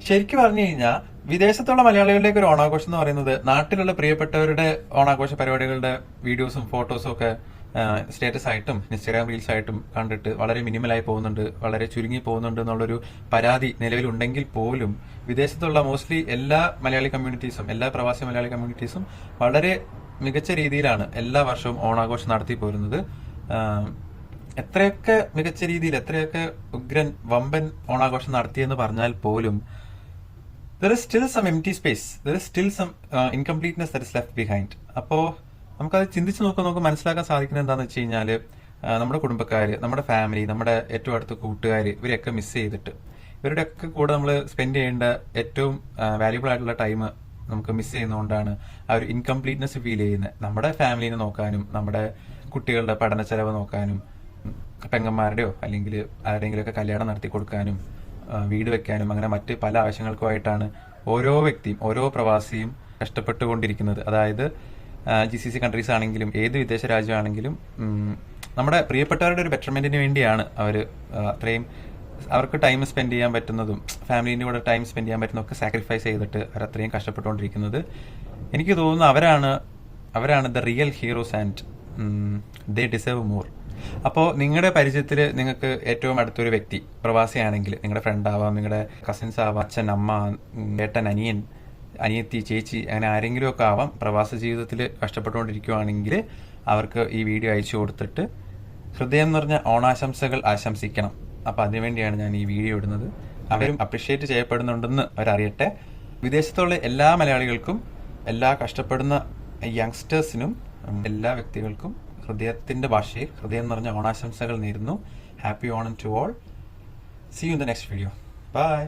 ശരിക്കും പറഞ്ഞു കഴിഞ്ഞാൽ വിദേശത്തുള്ള മലയാളികളുടെയൊക്കെ ഒരു ഓണാഘോഷം എന്ന് പറയുന്നത് നാട്ടിലുള്ള പ്രിയപ്പെട്ടവരുടെ ഓണാഘോഷ പരിപാടികളുടെ വീഡിയോസും ഫോട്ടോസും ഒക്കെ സ്റ്റേറ്റസ് ആയിട്ടും ഇൻസ്റ്റാഗ്രാം റീൽസ് ആയിട്ടും കണ്ടിട്ട് വളരെ മിനിമലായി പോകുന്നുണ്ട്, വളരെ ചുരുങ്ങി പോകുന്നുണ്ട് എന്നുള്ളൊരു പരാതി നിലവിലുണ്ടെങ്കിൽ പോലും വിദേശത്തുള്ള മോസ്റ്റ്ലി എല്ലാ മലയാളി കമ്മ്യൂണിറ്റീസും, എല്ലാ പ്രവാസി മലയാളി കമ്മ്യൂണിറ്റീസും വളരെ മികച്ച രീതിയിലാണ് എല്ലാ വർഷവും ഓണാഘോഷം നടത്തി പോരുന്നത്. എത്രയൊക്കെ മികച്ച രീതിയിൽ, എത്രയൊക്കെ ഉഗ്രൻ വമ്പൻ ഓണാഘോഷം നടത്തിയെന്ന് പറഞ്ഞാൽ പോലും there is still some empty space, there is still some incompleteness that is left behind. അപ്പോൾ നമുക്കത് ചിന്തിച്ച് നമുക്ക് മനസ്സിലാക്കാൻ സാധിക്കുന്നത് എന്താണെന്ന് വെച്ച് കഴിഞ്ഞാൽ നമ്മുടെ കുടുംബക്കാർ, നമ്മുടെ ഫാമിലി, നമ്മുടെ ഏറ്റവും അടുത്ത കൂട്ടുകാർ, ഇവരെയൊക്കെ മിസ് ചെയ്തിട്ട് ഇവരുടെയൊക്കെ കൂടെ നമ്മൾ സ്പെൻഡ് ചെയ്യേണ്ട ഏറ്റവും വാല്യുബിൾ ആയിട്ടുള്ള ടൈം നമുക്ക് മിസ് ചെയ്യുന്നതുകൊണ്ടാണ് ആ ഒരു ഇൻകംപ്ലീറ്റ്നെസ് ഫീൽ ചെയ്യുന്നത്. നമ്മുടെ ഫാമിലിനെ നോക്കാനും, നമ്മുടെ കുട്ടികളുടെ പഠന ചെലവ് നോക്കാനും, പെങ്ങന്മാരുടെയോ അല്ലെങ്കിൽ ആരുടെയെങ്കിലുമൊക്കെ കല്യാണം നടത്തി കൊടുക്കാനും, വീട് വെക്കാനും, അങ്ങനെ മറ്റ് പല ആവശ്യങ്ങൾക്കുമായിട്ടാണ് ഓരോ വ്യക്തിയും, ഓരോ പ്രവാസിയും കഷ്ടപ്പെട്ടുകൊണ്ടിരിക്കുന്നത്. അതായത് GCC കൺട്രീസ് ആണെങ്കിലും ഏത് വിദേശ രാജ്യമാണെങ്കിലും നമ്മുടെ പ്രിയപ്പെട്ടവരുടെ ഒരു ബെറ്റർമെന്റിന് വേണ്ടിയാണ് അവർ അത്രയും അവർക്ക് ടൈം സ്പെൻഡ് ചെയ്യാൻ പറ്റുന്നതും ഫാമിലിൻ്റെ കൂടെ ടൈം സ്പെൻഡ് ചെയ്യാൻ പറ്റുന്നതൊക്കെ സാക്രിഫൈസ് ചെയ്തിട്ട് അവർ അത്രയും കഷ്ടപ്പെട്ടുകൊണ്ടിരിക്കുന്നത്. എനിക്ക് തോന്നുന്നു അവരാണ് the real heroes and they deserve more. അപ്പോൾ നിങ്ങളുടെ പരിചയത്തിൽ നിങ്ങൾക്ക് ഏറ്റവും അടുത്തൊരു വ്യക്തി പ്രവാസിയാണെങ്കിൽ, നിങ്ങളുടെ ഫ്രണ്ട് ആവാം, നിങ്ങളുടെ കസിൻസ് ആവാം, അച്ഛൻ, അമ്മ, ഏട്ടൻ, അനിയൻ, അനിയത്തി, ചേച്ചി, അങ്ങനെ ആരെങ്കിലും ഒക്കെ ആവാം പ്രവാസ ജീവിതത്തിൽ കഷ്ടപ്പെട്ടുകൊണ്ടിരിക്കുകയാണെങ്കിൽ അവർക്ക് ഈ വീഡിയോ അയച്ചു കൊടുത്തിട്ട് ഹൃദയം നിറഞ്ഞ ഓണാശംസകൾ ആശംസിക്കണം. അപ്പോൾ അതിനുവേണ്ടിയാണ് ഞാൻ ഈ വീഡിയോ ഇടുന്നത്. അവരും അപ്രിഷ്യേറ്റ് ചെയ്യപ്പെടുന്നുണ്ടെന്ന് അവരറിയട്ടെ. വിദേശത്തുള്ള എല്ലാ മലയാളികൾക്കും, എല്ലാ കഷ്ടപ്പെടുന്ന യങ്സ്റ്റേഴ്സിനും, എല്ലാ വ്യക്തികൾക്കും ഹൃദയത്തിന്റെ ഭാഷയിൽ ഹൃദയം നിറഞ്ഞ ഓണാശംസകൾ നേരുന്നു. Happy Onam to all. See you in the next video. By.